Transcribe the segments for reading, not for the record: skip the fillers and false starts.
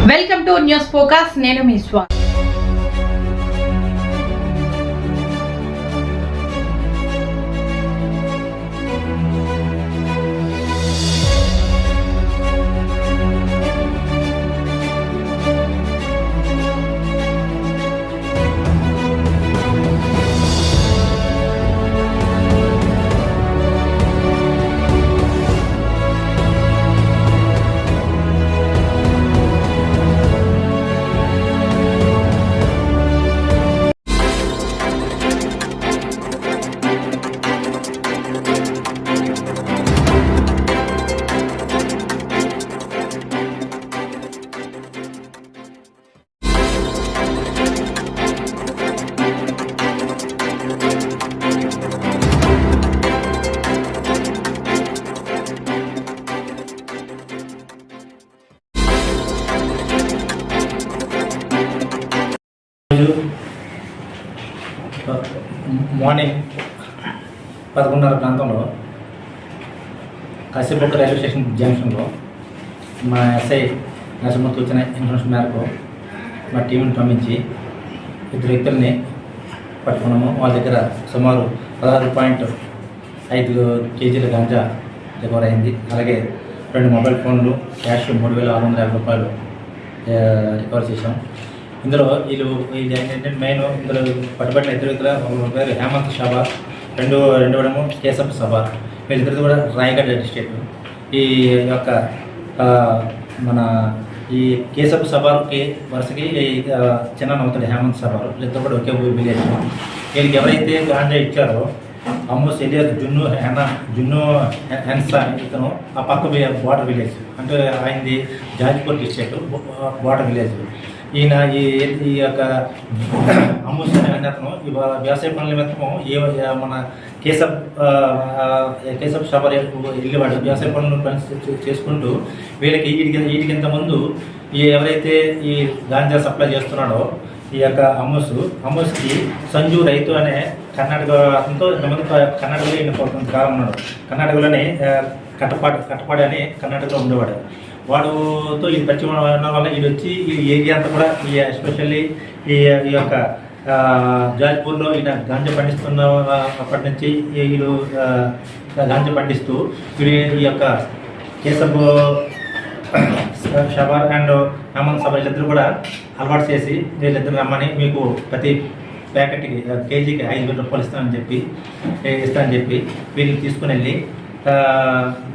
Welcome to news focus. నేను మీ స్వా. Morning 11:30 ప్రాంతంలో కాశీపట్టు రైల్వే స్టేషన్ జంక్షన్లో మా ఎస్ఐ నరసింహతో వచ్చిన ఇన్ఫర్మేషన్ మేరకు మా టీంని పంపించి ఇద్దరు వ్యక్తుల్ని పట్టుకున్నాము. వాళ్ళ దగ్గర సుమారు 16.5 కేజీల గాంజా రికవర్ అయింది. అలాగే 2 మొబైల్ ఫోన్లు, క్యాష్ 3,650 రూపాయలు రికవర్ చేశాం. ఇందులో వీళ్ళు ఏంటంటే మెయిన్ ఇందులో పట్టుబట్టిన ఇద్దరు వ్యక్తుల పేరు హేమంత్ షబార్, రెండోడేమో కేశప్ సబార్. వీళ్ళిద్దరిది కూడా రాయగఢ్ డిస్ట్రిక్ట్. ఈ యొక్క మన ఈ కేశప్ సబార్కి వరుసకి చిన్న నవ్వుతాడు హేమంత్ సబార్. వీళ్ళిద్దరు కూడా ఒకే విలేజ్. వీళ్ళకి ఎవరైతే గాంజా ఇచ్చారో ఆల్మోస్ట్ ఎలియస్ జున్ను హెన్సా ఇతను ఆ పక్క బార్డర్ విలేజ్, అంటే ఆయనది జాజ్పూర్ డిస్ట్రిక్ట్ బార్డర్ విలేజ్. ఈయన ఈ యొక్క అమూస్ అనే అతను వ్యవసాయ పనుల నిమిత్తము మన కేశప్ షబర్ వెళ్ళేవాడు. వ్యవసాయ పనులు చేసుకుంటూ వీళ్ళకి వీటికి ఇంతకుముందు ఎవరైతే ఈ గాంజా సప్లై చేస్తున్నాడో ఈ యొక్క అమూస్కి సంజు రైతు అనే కర్ణాటక అతనితో ఇంతమంది కర్ణాటకలో ఈయన కొంతకాలం ఉన్నాడు. కర్ణాటకలోనే కట్టపాడి అని కర్ణాటకలో ఉండేవాడు. వాడుతో ఇది పరిచయం ఉండడం వల్ల వీడు వచ్చి ఈ ఏరియా అంతా కూడా ఎస్పెషల్లీ ఈ యొక్క జాజ్పూర్లో ఈయన గాంజా పండిస్తున్న అప్పటి నుంచి వీళ్ళు గాంజా పండిస్తూ వీడు ఈ యొక్క కేశప్ షబార్ అండ్ హేమంత్ సబార్ వీళ్ళిద్దరు కూడా అలవాటు చేసి వీళ్ళిద్దరు రమ్మని మీకు ప్రతి ప్యాకెట్కి కేజీకి 5,000 రూపాయలు ఇస్తానని చెప్పి వీళ్ళని తీసుకుని వెళ్ళి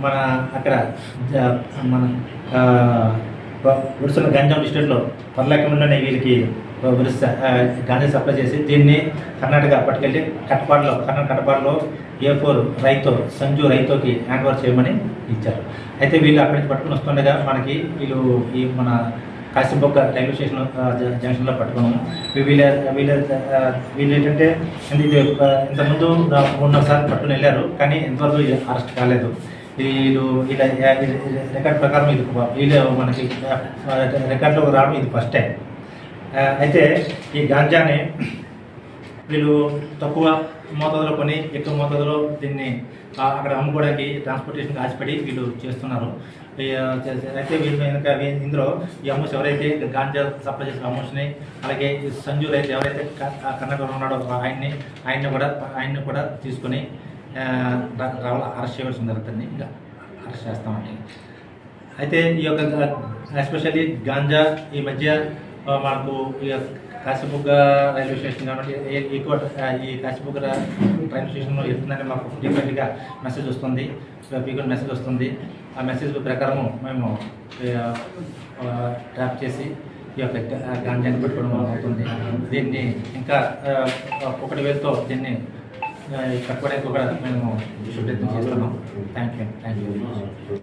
మన అక్కడ మన ఒడిశా గంజాం డిస్ట్రిక్ట్లో పర్లాకంలోనే వీళ్ళకి గాంజా సప్లై చేసి దీన్ని కర్ణాటక పట్టుకెళ్ళి కట్టపాడులో A4 సంజు రైతోకి హ్యాండ్ ఓవర్ చేయమని ఇచ్చారు. అయితే వీళ్ళు అక్కడి నుంచి పట్టుకుని వస్తుండగా మనకి ఈ మన కాశీబొక్క రైల్వే స్టేషన్ జంక్షన్లో పట్టుకున్నాము. వీళ్ళు ఏంటంటే ఇంతకుముందు 3-4 సార్లు పట్టుకుని వెళ్ళారు, కానీ ఇంతవరకు అరెస్ట్ కాలేదు. వీళ్ళు రికార్డ్ ప్రకారం ఇది వీళ్ళు మనకి రికార్డులో రావడం ఇది ఫస్ట్ టైం. అయితే ఈ గాంజాని వీళ్ళు తక్కువ మోతాదులో కొని ఎక్కువ మోతాదులో దీన్ని అక్కడ అమ్ముకోవడానికి ట్రాన్స్పోర్టేషన్కి ఆశపడి వీళ్ళు చేస్తున్నారు. అయితే వీళ్ళు ఇందులో ఈ అమూస్ ఎవరైతే గాంజా సప్లై చేసిన అమూస్ని, అలాగే సంజు రైతు ఎవరైతే కర్ణాటకలో ఉన్నాడో ఆయన్ని కూడా తీసుకొని అరెస్ట్ చేయవలసి ఉంది. అతన్ని ఇంకా అరెస్ట్ చేస్తామని. అయితే ఈ యొక్క ఎస్పెషల్లీ గాంజా ఈ మధ్య మనకు కాశీబుగ్గ రైల్వే స్టేషన్ కాబట్టి ఎక్కువ ఈ కాశీబుగ్గ రైల్వే స్టేషన్లో వెళ్తుందని మాకు ఫ్రీక్వెంట్గా మెసేజ్ వస్తుంది. ఆ మెసేజ్ ప్రకారము మేము ట్రాప్ చేసి ఈ యొక్క గాంజాని పెట్టుకోవడం అవుతుంది. దీన్ని ఇంకా 1,000తో దీన్ని కట్టుకోవడానికి కూడా మేము ప్రయత్నం చేస్తున్నాం. Thank you.